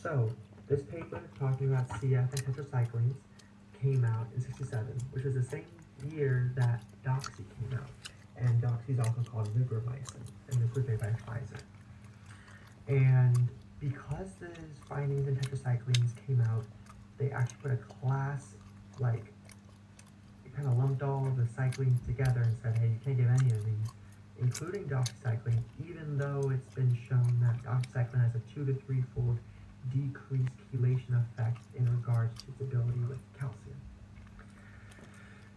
So, this paper talking about CF and tetracyclines came out in 67, which was the same year that Doxy came out. And Doxy is also called Libramycin, and this was made by Pfizer. And because these findings in tetracyclines came out, they actually put a class, like, it kind of lumped all of the cyclines together and said, hey, you can't give any of these, including doxycycline, even though it's been shown that doxycycline has a 2 to 3-fold decreased chelation effect in regards to its ability with calcium.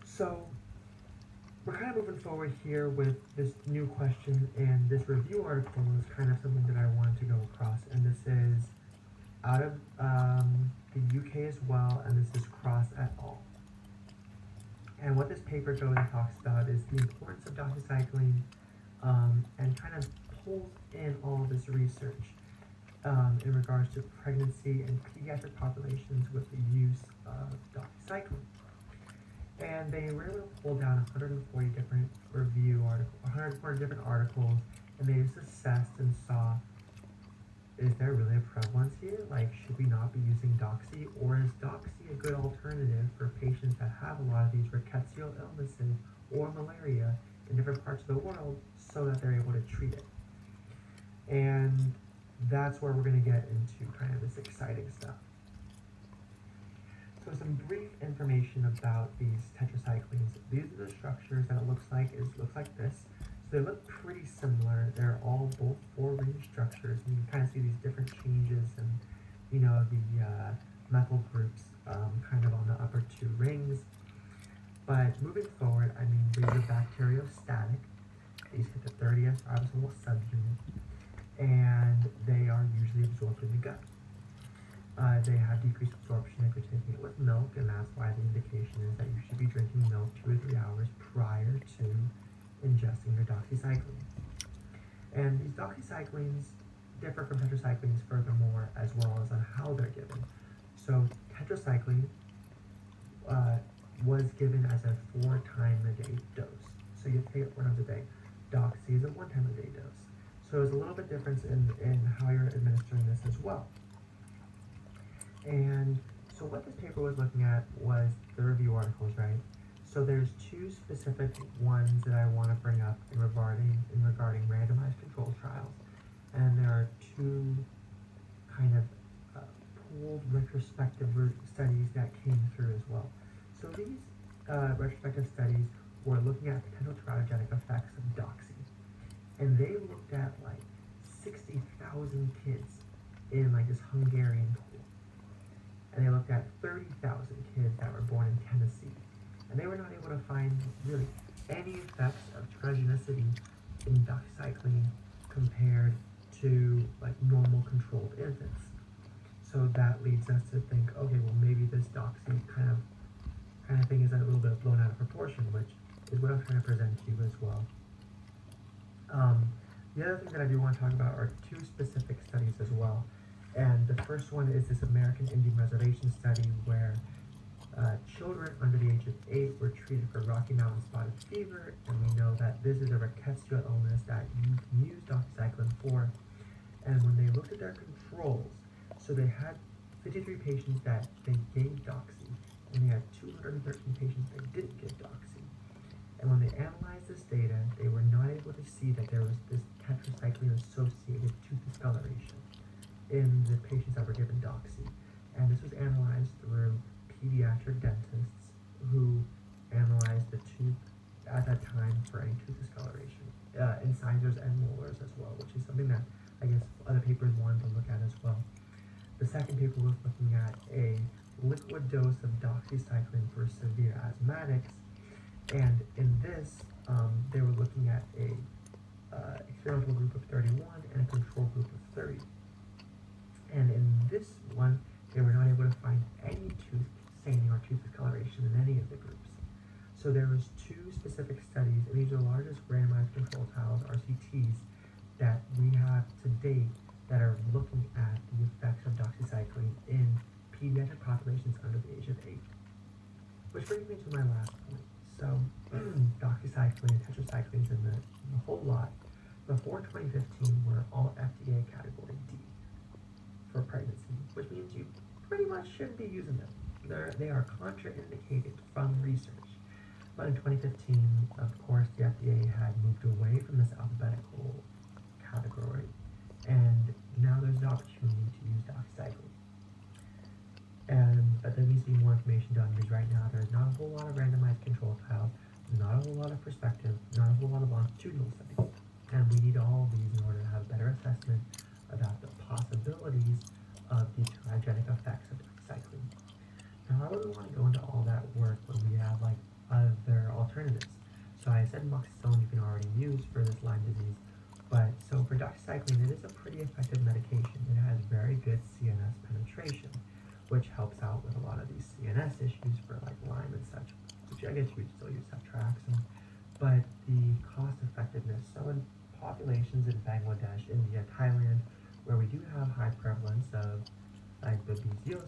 So we're kind of moving forward here with this new question, and this review article is kind of something that I wanted to go across, and this is out of the UK as well, and this is Cross et al. And what this paper goes and talks about is the importance of doxycycline, and kind of pulls in all of this research in regards to pregnancy and pediatric populations with the use of doxycycline. And they were able to pull down 140 different 140 different articles, and they just assessed and saw, is there really a prevalence here? Like, should we not be using Doxy, or is Doxy a good alternative for patients that have a lot of these rickettsial illnesses or malaria in different parts of the world so that they're able to treat it? And that's where we're going to get into kind of this exciting stuff. So some brief information about these tetracyclines. These are the structures that it looks like this. So they look pretty similar. They're all both 4-ring structures, and you can kind of see these different changes and, you know, the methyl groups kind of on the upper 2 rings. But moving forward, I mean, these are bacteriostatic. These hit the 30th ribosomal subunit, and they are usually absorbed in the gut. They have decreased absorption if you're taking it with milk, and that's why the indication is that you should be drinking milk 2 or 3 hours prior to ingesting your doxycycline. And these doxycyclines differ from tetracyclines furthermore, as well as on how they're given. So tetracycline was given as a 4-time-a-day dose. So you have to take it 4 times a day. Doxy is a 1-time-a-day dose. So there's a little bit difference in how you're administering this as well. And so what this paper was looking at was the review articles, right? So there's 2 specific ones that I want to bring up regarding randomized controlled trials. And there are 2 kind of pooled retrospective studies that came through as well. So these retrospective studies were looking at potential teratogenic effects of Doxy. And they looked at like 60,000 kids in like this Hungarian pool. And they looked at 30,000 kids that were born in Tennessee. And they were not able to find really any effects of teratogenicity in doxycycline compared to like normal controlled infants. So that leads us to think, okay, well maybe this doxy kind of thing is a little bit blown out of proportion, which is what I'm trying to present to you as well. The other thing that I do want to talk about are 2 specific studies as well. And the first one is this American Indian Reservation study where children under the age of 8 were treated for Rocky Mountain spotted fever, and we know that this is a rickettsial illness that you can use doxycycline for. And when they looked at their controls, so they had 53 patients that they gave Doxy, and they had 213 patients that didn't give Doxy. And when they analyzed this data, they were not able to see that there was this tetracycline-associated tooth discoloration in the patients that were given Doxy. And this was analyzed through pediatric dentists who analyzed the tooth at that time for any tooth discoloration, incisors and molars as well, which is something that I guess other papers wanted to look at as well. The second paper was looking at a liquid dose of doxycycline for severe asthmatics, and in this, they were looking at a experimental group of 31 and a control group of 30. And in this one, they were not able to find any tooth staining or tooth discoloration in any of the groups. So there was 2 specific studies, and these are the largest randomized controlled trials, RCTs, that we have to date that are looking at the effects of doxycycline in pediatric populations under the age of 8. Which brings me to my last point. So doxycycline and tetracyclines in the whole lot before 2015 were all FDA category D for pregnancy, which pretty much shouldn't be using them. They are contraindicated from research. But in 2015, of course, the FDA had moved away from this alphabetical category, and now there's an opportunity to use doxycycline. But there needs to be more information done because right now there's not a whole lot of randomized control trials, not a whole lot of perspective, not a whole lot of longitudinal studies. And we need all of these in order to have better assessment about the possibilities of the teratogenic effects of doxycycline. Now, why would we want to go into all that work when we have like other alternatives? So I said moxicillin you can already use for this Lyme disease, but so for doxycycline, it is a pretty effective medication. It has very good CNS penetration, which helps out with a lot of these CNS issues for like Lyme and such, which I guess you would still use ceftriaxone. But the cost effectiveness, so in populations in Bangladesh, India, Thailand, where we do have high prevalence of like the BZO